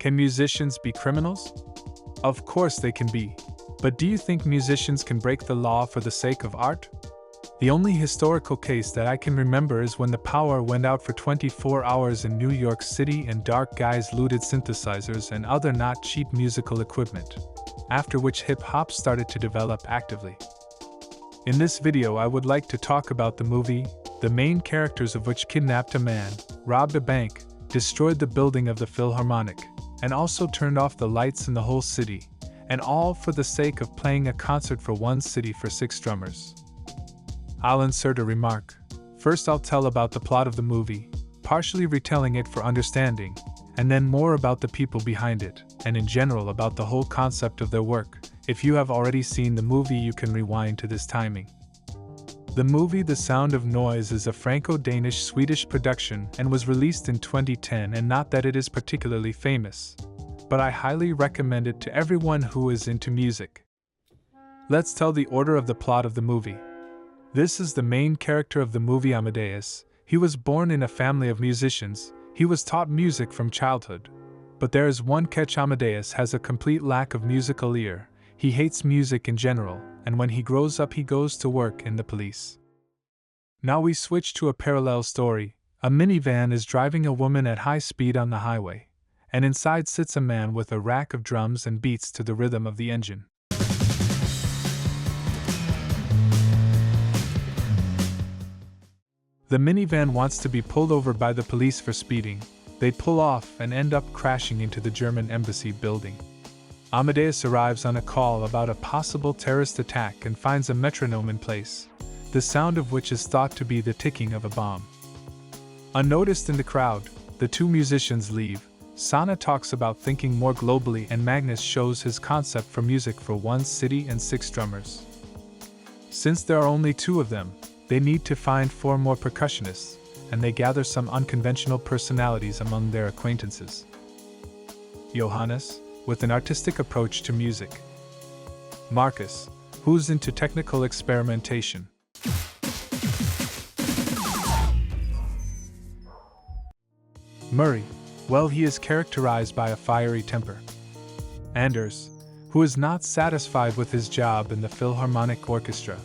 Can musicians be criminals? Of course they can be. But do you think musicians can break the law for the sake of art? The only historical case that I can remember is when the power went out for 24 hours in New York City and dark guys looted synthesizers and other not cheap musical equipment, after which hip-hop started to develop actively. In this video I would like to talk about the movie, the main characters of which kidnapped a man, robbed a bank, destroyed the building of the Philharmonic, and also turned off the lights in the whole city, and all for the sake of playing a concert for one city for 6 drummers. I'll insert a remark. First I'll tell about the plot of the movie, partially retelling it for understanding, and then more about the people behind it, and in general about the whole concept of their work. If you have already seen the movie you can rewind to this timing. The movie The Sound of Noise is a Franco-Danish-Swedish production and was released in 2010, and not that it is particularly famous, but I highly recommend it to everyone who is into music. Let's tell the order of the plot of the movie. This is the main character of the movie, Amadeus. He was born in a family of musicians. He was taught music from childhood. But there is one catch: Amadeus has a complete lack of musical ear. He hates music in general, and when he grows up he goes to work in the police. Now we switch to a parallel story. A minivan is driving a woman at high speed on the highway, and inside sits a man with a rack of drums and beats to the rhythm of the engine. The minivan wants to be pulled over by the police for speeding. They pull off and end up crashing into the German embassy building. Amadeus arrives on a call about a possible terrorist attack and finds a metronome in place, the sound of which is thought to be the ticking of a bomb. Unnoticed in the crowd, the 2 musicians leave. Sanna talks about thinking more globally, and Magnus shows his concept for music for 1 city and 6 drummers. Since there are only 2 of them, they need to find 4 more percussionists, and they gather some unconventional personalities among their acquaintances. Johannes, with an artistic approach to music. Marcus, who's into technical experimentation. Murray, well, he is characterized by a fiery temper. Anders, who is not satisfied with his job in the Philharmonic Orchestra.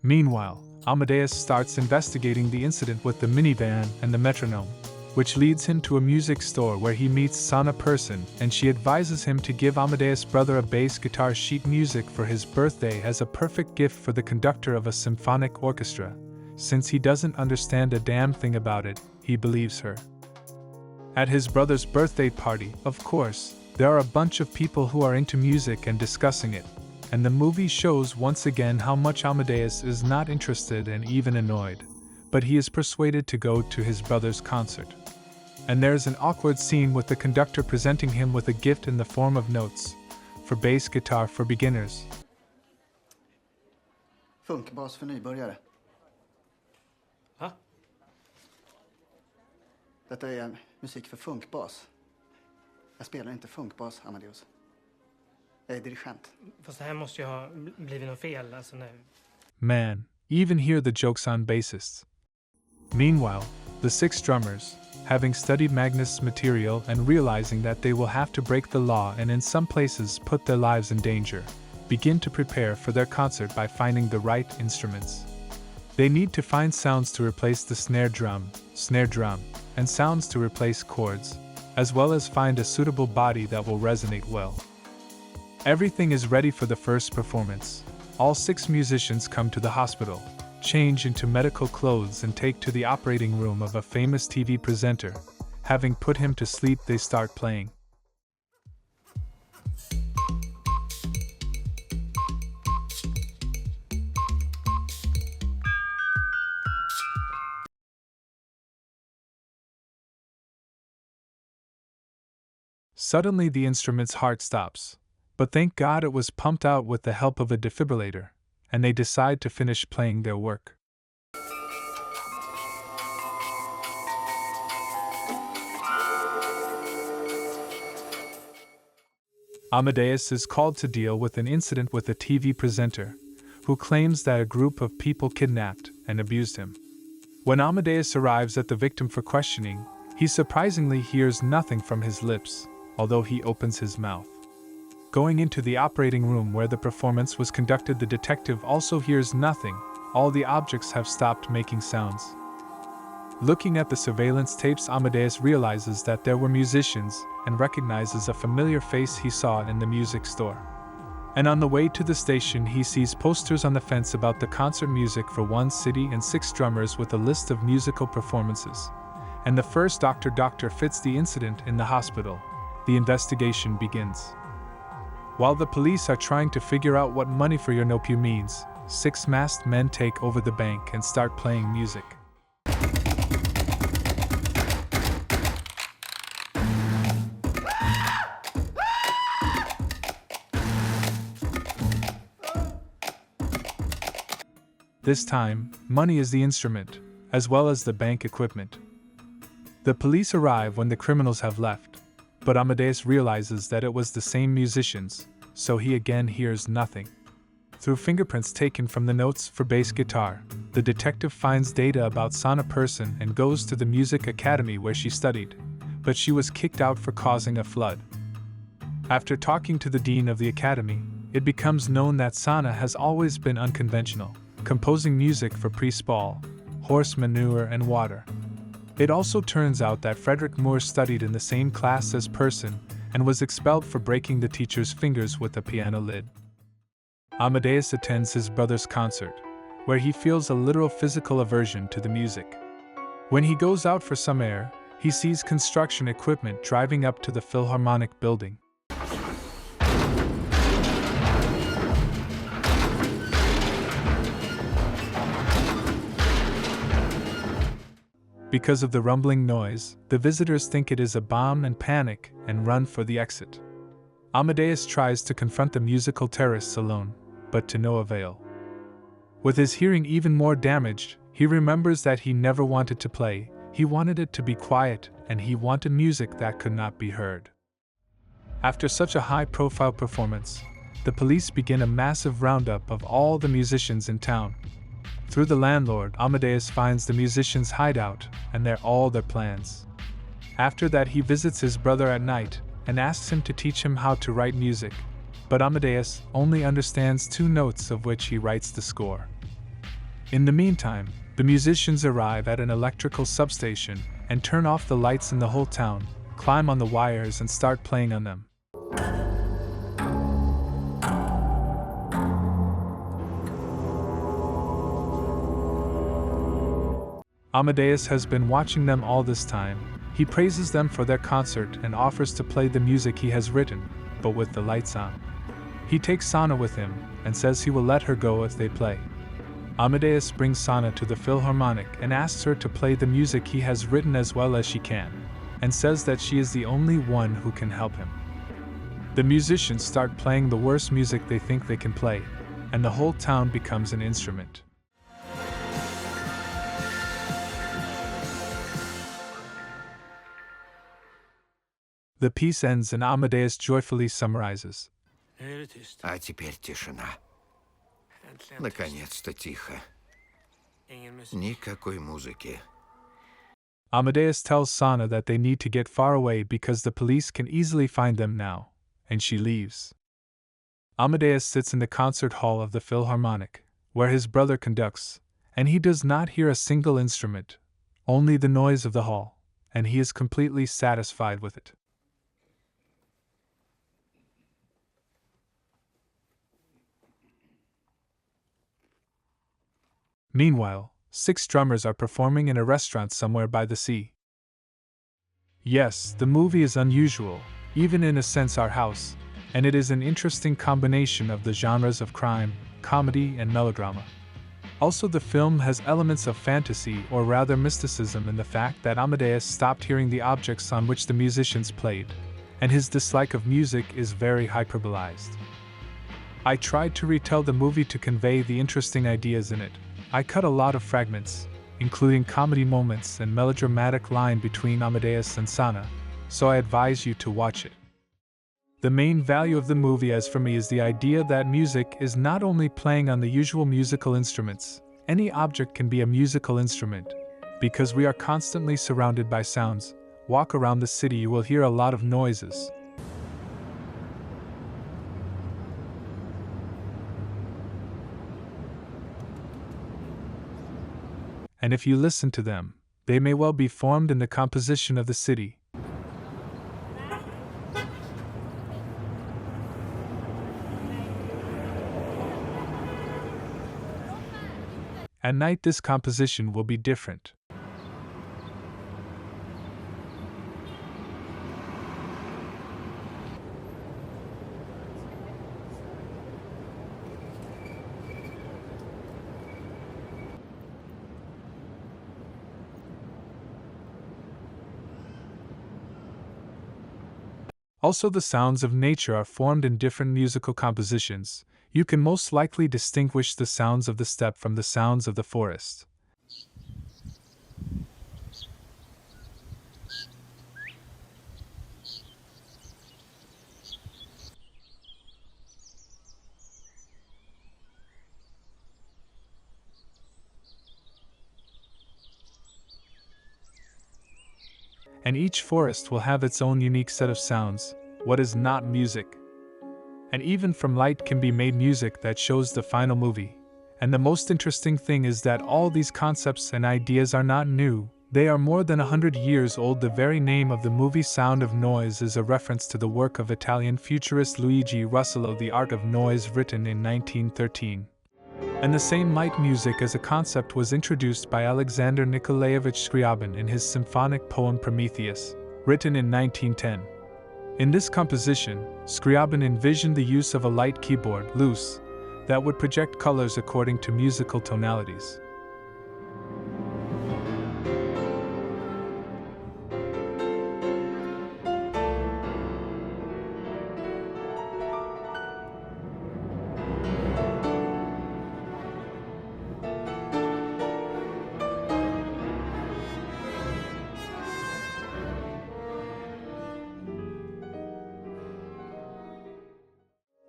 Meanwhile, Amadeus starts investigating the incident with the minivan and the metronome, which leads him to a music store where he meets Sanna Persson, and she advises him to give Amadeus' brother a bass guitar sheet music for his birthday as a perfect gift for the conductor of a symphonic orchestra. Since he doesn't understand a damn thing about it, he believes her. At his brother's birthday party, of course, there are a bunch of people who are into music and discussing it. And the movie shows once again how much Amadeus is not interested and even annoyed, but he is persuaded to go to his brother's concert. And there's an awkward scene with the conductor presenting him with a gift in the form of notes for bass guitar for beginners. Funkbas för nybörjare. Ha? Detta är musik för funkbas. Jag spelar inte funkbas, Amadeus. Jag är dirigent. Fast det här måste ju ha blivit något fel, alltså nej. Man, even here the joke's on bassists. Meanwhile, the 6 drummers, having studied Magnus' material and realizing that they will have to break the law and in some places put their lives in danger, begin to prepare for their concert by finding the right instruments. They need to find sounds to replace the snare drum, and sounds to replace chords, as well as find a suitable body that will resonate well. Everything is ready for the first performance. All 6 musicians come to the hospital, change into medical clothes and take to the operating room of a famous TV presenter. Having put him to sleep, they start playing. Suddenly the instrument's heart stops. But thank God it was pumped out with the help of a defibrillator, and they decide to finish playing their work. Amadeus is called to deal with an incident with a TV presenter, who claims that a group of people kidnapped and abused him. When Amadeus arrives at the victim for questioning, he surprisingly hears nothing from his lips, although he opens his mouth. Going into the operating room where the performance was conducted, the detective also hears nothing. All the objects have stopped making sounds. Looking at the surveillance tapes, Amadeus realizes that there were musicians and recognizes a familiar face he saw in the music store. And on the way to the station, he sees posters on the fence about the concert music for one city and 6 drummers with a list of musical performances. And the first doctor fits the incident in the hospital. The investigation begins. While the police are trying to figure out what money for your nopu means, 6 masked men take over the bank and start playing music. This time, money is the instrument, as well as the bank equipment. The police arrive when the criminals have left, but Amadeus realizes that it was the same musicians, so he again hears nothing. Through fingerprints taken from the notes for bass guitar, the detective finds data about Sana Person and goes to the music academy where she studied, but she was kicked out for causing a flood. After talking to the dean of the academy, it becomes known that Sana has always been unconventional, composing music for priest ball, horse manure and water. It also turns out that Frederick Moore studied in the same class as Person and was expelled for breaking the teacher's fingers with a piano lid. Amadeus attends his brother's concert, where he feels a literal physical aversion to the music. When he goes out for some air, he sees construction equipment driving up to the Philharmonic building. Because of the rumbling noise, the visitors think it is a bomb and panic and run for the exit. Amadeus tries to confront the musical terrorists alone, but to no avail. With his hearing even more damaged, he remembers that he never wanted to play, he wanted it to be quiet, and he wanted music that could not be heard. After such a high-profile performance, the police begin a massive roundup of all the musicians in town. Through the landlord, Amadeus finds the musicians' hideout, and all their plans. After that, he visits his brother at night and asks him to teach him how to write music, but Amadeus only understands 2 notes of which he writes the score. In the meantime, the musicians arrive at an electrical substation and turn off the lights in the whole town, climb on the wires and start playing on them. Amadeus has been watching them all this time. He praises them for their concert and offers to play the music he has written, but with the lights on. He takes Sana with him and says he will let her go if they play. Amadeus brings Sana to the Philharmonic and asks her to play the music he has written as well as she can, and says that she is the only one who can help him. The musicians start playing the worst music they think they can play, and the whole town becomes an instrument. The piece ends and Amadeus joyfully summarizes. А теперь тишина. Наконец-то тихо. Никакой музыки. Amadeus tells Sana that they need to get far away because the police can easily find them now, and she leaves. Amadeus sits in the concert hall of the Philharmonic, where his brother conducts, and he does not hear a single instrument, only the noise of the hall, and he is completely satisfied with it. Meanwhile, 6 drummers are performing in a restaurant somewhere by the sea. Yes, the movie is unusual, even in a sense art house, and it is an interesting combination of the genres of crime, comedy, and melodrama. Also, the film has elements of fantasy or rather mysticism in the fact that Amadeus stopped hearing the objects on which the musicians played, and his dislike of music is very hyperbolized. I tried to retell the movie to convey the interesting ideas in it. I cut a lot of fragments, including comedy moments and melodramatic line between Amadeus and Sana, so I advise you to watch it. The main value of the movie as for me is the idea that music is not only playing on the usual musical instruments, any object can be a musical instrument, because we are constantly surrounded by sounds. Walk around the city, you will hear a lot of noises. And if you listen to them, they may well be formed in the composition of the city. At night, this composition will be different. Also, the sounds of nature are formed in different musical compositions. You can most likely distinguish the sounds of the steppe from the sounds of the forest. And each forest will have its own unique set of sounds, what is not music. And even from light can be made music that shows the final movie. And the most interesting thing is that all these concepts and ideas are not new, they are more than 100 years old. The very name of the movie Sound of Noise is a reference to the work of Italian futurist Luigi Russolo, The Art of Noise, written in 1913. And the same light music as a concept was introduced by Alexander Nikolaevich Scriabin in his symphonic poem Prometheus, written in 1910. In this composition, Scriabin envisioned the use of a light keyboard, loose, that would project colors according to musical tonalities.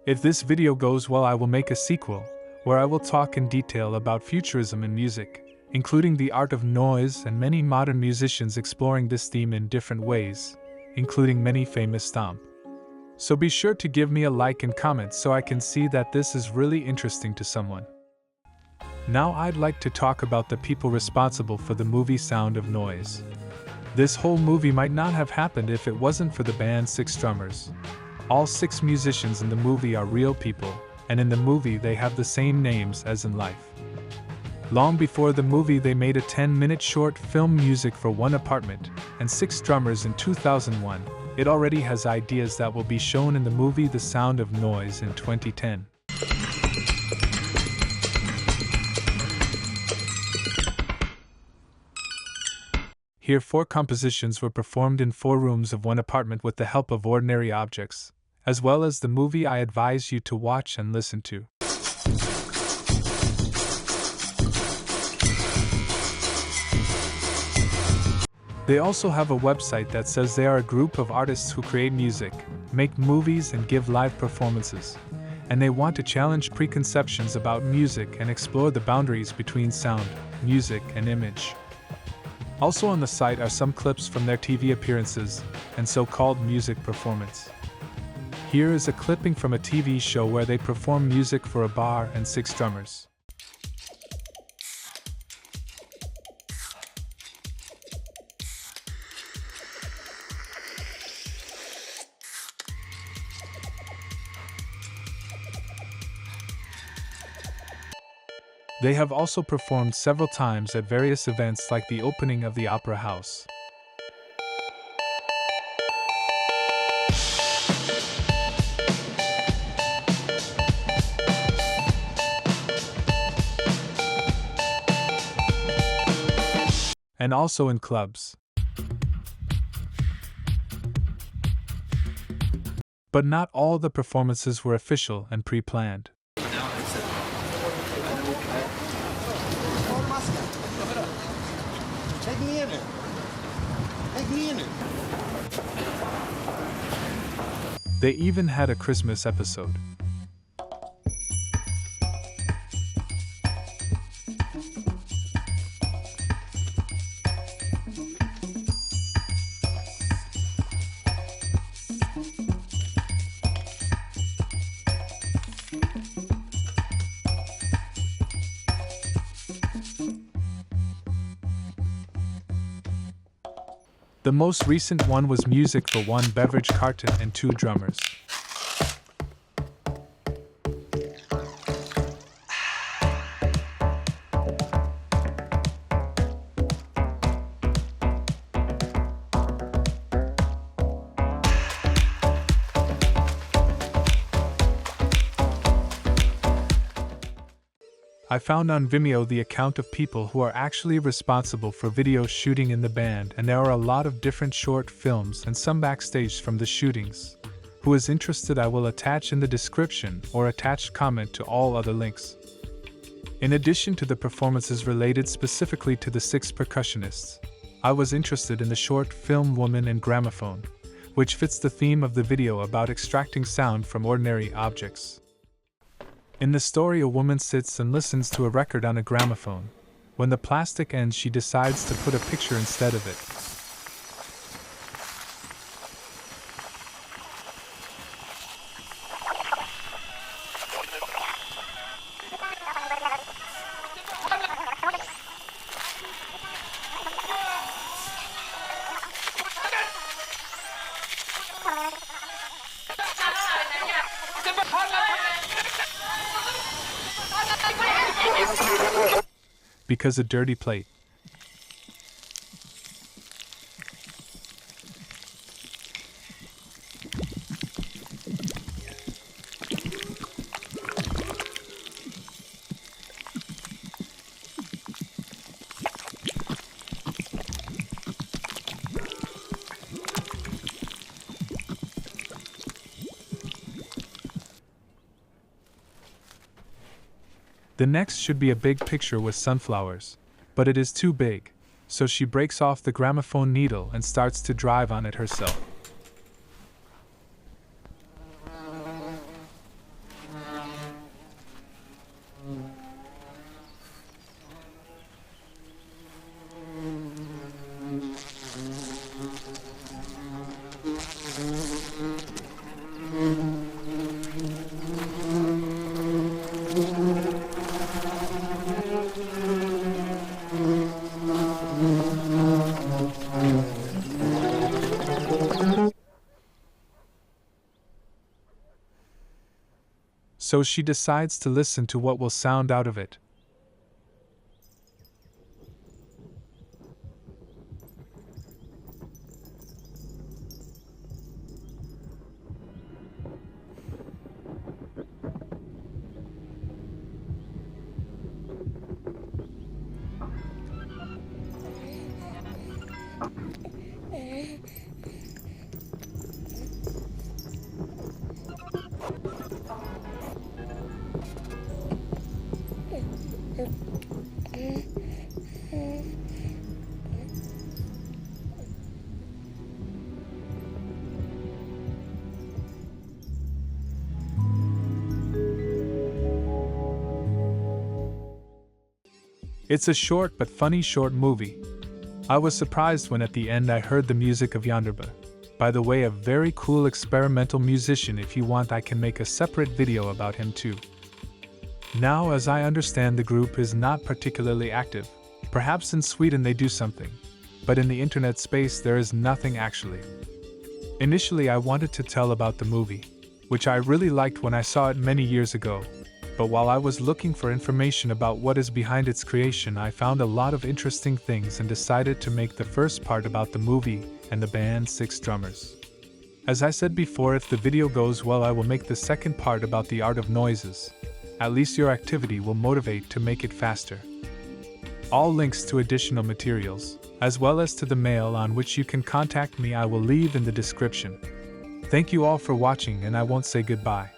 If this video goes well, I will make a sequel, where I will talk in detail about futurism in music, including the art of noise and many modern musicians exploring this theme in different ways, including many famous stomp. So be sure to give me a like and comment so I can see that this is really interesting to someone. Now I'd like to talk about the people responsible for the movie Sound of Noise. This whole movie might not have happened if it wasn't for the band's 6 drummers. All 6 musicians in the movie are real people, and in the movie they have the same names as in life. Long before the movie, they made a 10-minute short film, Music for One Apartment, and 6 drummers in 2001. It already has ideas that will be shown in the movie The Sound of Noise in 2010. Here 4 compositions were performed in 4 rooms of one apartment with the help of ordinary objects, as well as the movie I advise you to watch and listen to. They also have a website that says they are a group of artists who create music, make movies and give live performances, and they want to challenge preconceptions about music and explore the boundaries between sound, music, and image. Also on the site are some clips from their TV appearances and so-called music performance. Here is a clipping from a TV show where they perform music for a bar and 6 drummers. They have also performed several times at various events like the opening of the Opera House. And also in clubs. But not all the performances were official and pre-planned. They even had a Christmas episode. The most recent one was music for 1 beverage carton and 2 drummers. I found on Vimeo the account of people who are actually responsible for video shooting in the band, and there are a lot of different short films and some backstage from the shootings. Who is interested, I will attach in the description or attached comment to all other links. In addition to the performances related specifically to the 6 percussionists, I was interested in the short film Woman and Gramophone, which fits the theme of the video about extracting sound from ordinary objects. In the story, a woman sits and listens to a record on a gramophone. When the plastic ends, she decides to put a picture instead of it. Because a dirty plate. The next should be a big picture with sunflowers, but it is too big, so she breaks off the gramophone needle and starts to drive on it herself. So she decides to listen to what will sound out of it. It's a short but funny short movie. I was surprised when at the end I heard the music of Yonderba. By the way, a very cool experimental musician. If you want, I can make a separate video about him too. Now, as I understand, the group is not particularly active. Perhaps in Sweden they do something, but in the internet space there is nothing actually. Initially I wanted to tell about the movie, which I really liked when I saw it many years ago. But while I was looking for information about what is behind its creation, I found a lot of interesting things and decided to make the first part about the movie and the band's 6 drummers. As I said before, if the video goes well, I will make the second part about the art of noises. At least your activity will motivate to make it faster. All links to additional materials, as well as to the mail on which you can contact me, I will leave in the description. Thank you all for watching, and I won't say goodbye.